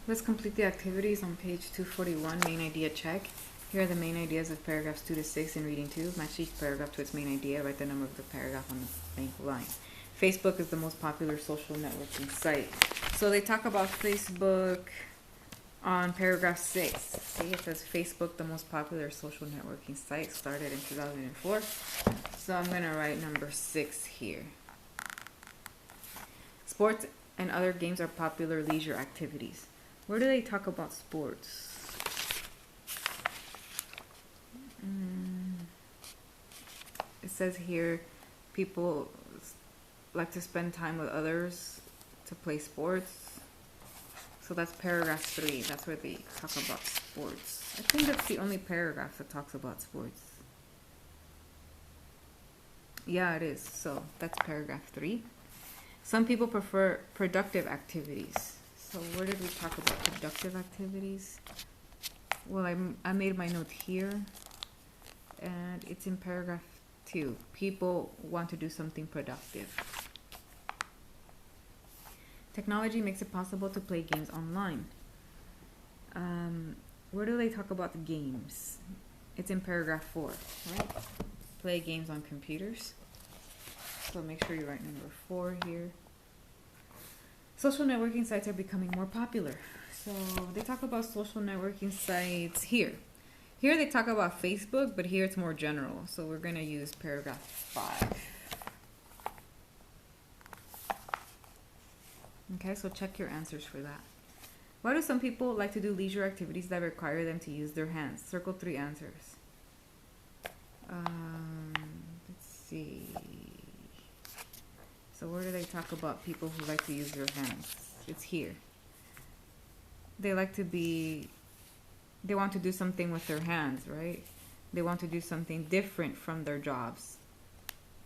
Let's complete the activities on page 241, main idea check. Here are the main ideas of paragraphs 2 to 6 in reading 2. Match each paragraph to its main idea. Write the number of the paragraph on the blank line. Facebook is the most popular social networking site. So they talk about Facebook on paragraph 6. See, it says Facebook, the most popular social networking site, started in 2004. So I'm going to write number 6 here. Sports and other games are popular leisure activities. Where do they talk about sports? It says here people like to spend time with others to play sports. So that's paragraph 3. That's where they talk about sports. I think that's the only paragraph that talks about sports. Yeah, it is. So that's paragraph 3. Some people prefer productive activities. So where did we talk about productive activities? Well, I made my note here, and it's in paragraph 2. People want to do something productive. Technology makes it possible to play games online. Where do they talk about the games? It's in paragraph 4, right? Play games on computers. So make sure you write number 4 here. Social networking sites are becoming more popular. So they talk about social networking sites here. Here they talk about Facebook, but here it's more general. So we're going to use paragraph 5. Okay, so check your answers for that. Why do some people like to do leisure activities that require them to use their hands? Circle 3 answers. Let's see. So where do they talk about people who like to use their hands? It's here. They want to do something with their hands, right? They want to do something different from their jobs.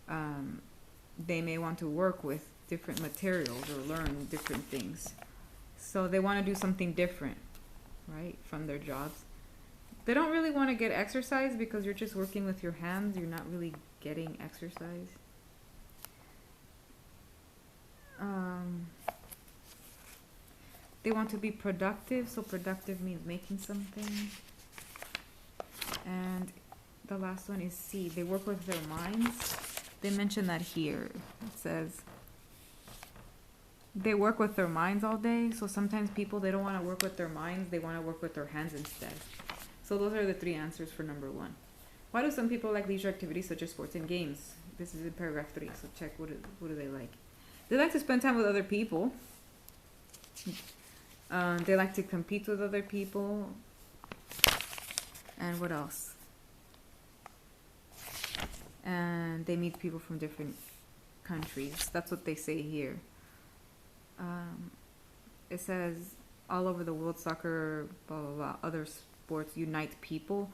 They may want to work with different materials or learn different things. So they want to do something different, right, from their jobs. They don't really want to get exercise because you're just working with your hands. You're not really getting exercise. They want to be productive, so productive means making something. And the last one is C. They work with their minds. They mention that here. It says they work with their minds all day. So sometimes people, they don't want to work with their minds. They want to work with their hands instead. So those are the 3 answers for number 1. Why do some people like leisure activities such as sports and games? This is in paragraph 3. So check what do they like. They like to spend time with other people. They like to compete with other people. And what else? And they meet people from different countries. That's what they say here. It says all over the world, soccer, blah, blah, blah, other sports unite people.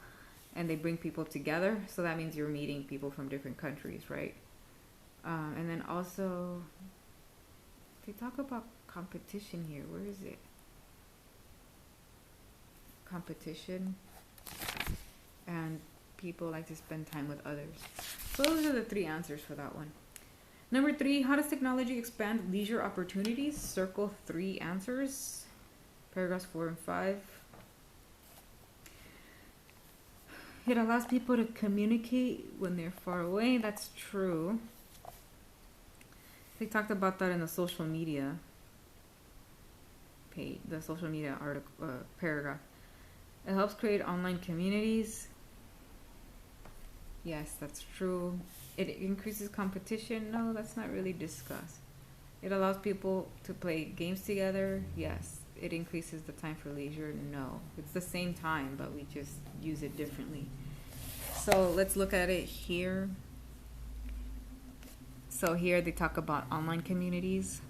And they bring people together. So that means you're meeting people from different countries, right? And then also, they talk about competition here. Where is it? Competition. And people like to spend time with others. So those are the 3 answers for that one. Number 3, how does technology expand leisure opportunities? Circle 3 answers. Paragraphs 4 and 5. It allows people to communicate when they're far away. That's true. They talked about that in the social media page, the social media article paragraph. It helps create online communities. Yes, that's true. It increases competition. No, that's not really discussed. It allows people to play games together. Yes. It increases the time for leisure. No. It's the same time, but we just use it differently. So let's look at it here. So here they talk about online communities.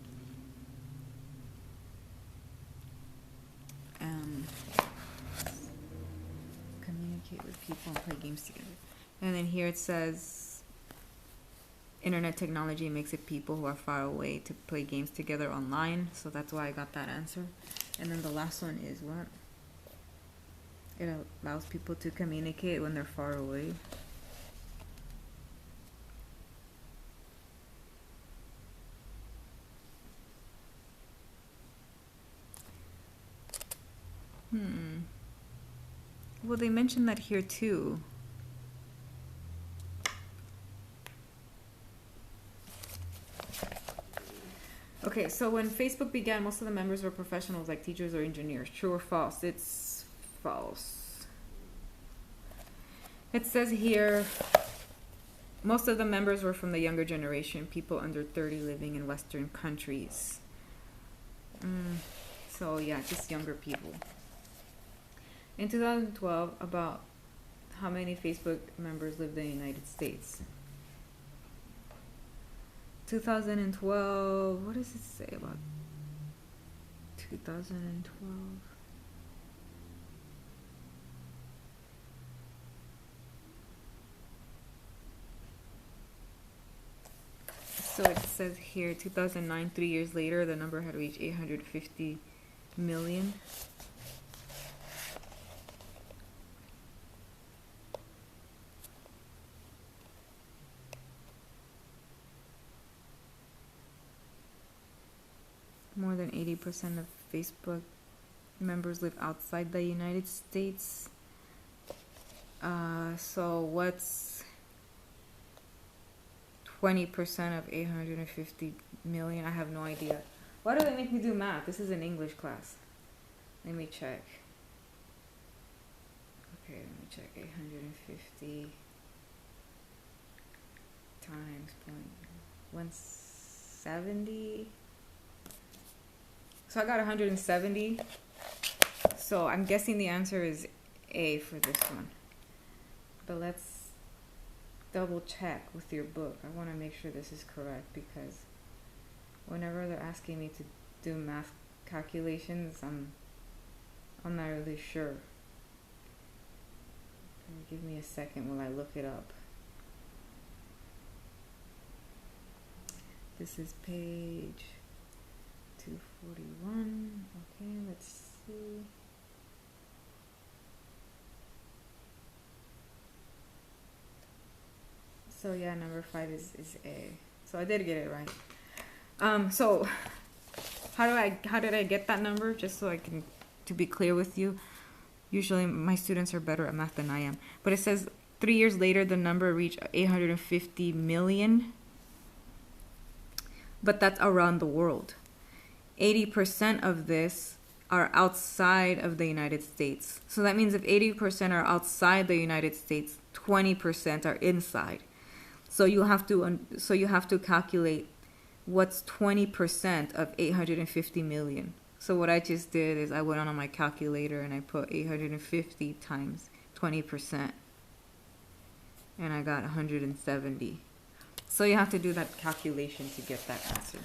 Communicate with people and play games together. And then here it says internet technology makes it people who are far away to play games together online. So that's why I got that answer. And then the last one is what? It allows people to communicate when they're far away. Well, they mentioned that here too. Okay, so when Facebook began, most of the members were professionals like teachers or engineers. True or false? It's false. It says here, most of the members were from the younger generation, people under 30 living in Western countries. So yeah, just younger people. In 2012, about how many Facebook members lived in the United States? 2012, what does it say about 2012? So it says here, 2009, 3 years later, the number had reached 850 million. More than 80% of Facebook members live outside the United States. So what's 20% of 850 million? I have no idea. Why do they make me do math? This is an English class. Let me check. Okay, let me check. 850 times 170. So I got 170. So I'm guessing the answer is A for this one. But let's double check with your book. I want to make sure this is correct, because whenever they're asking me to do math calculations, I'm not really sure. Give me a second while I look it up. This is page 241. Okay, let's see. So yeah, number 5 is A. So I did get it right. So how did I get that number? Just so I can, to be clear with you. Usually my students are better at math than I am. But it says 3 years later the number reached 850 million. But that's around the world. 80% of this are outside of the United States. So that means if 80% are outside the United States, 20% are inside. So you have to calculate what's 20% of 850 million. So what I just did is I went on my calculator and I put 850 times 20%, and I got 170. So you have to do that calculation to get that answer.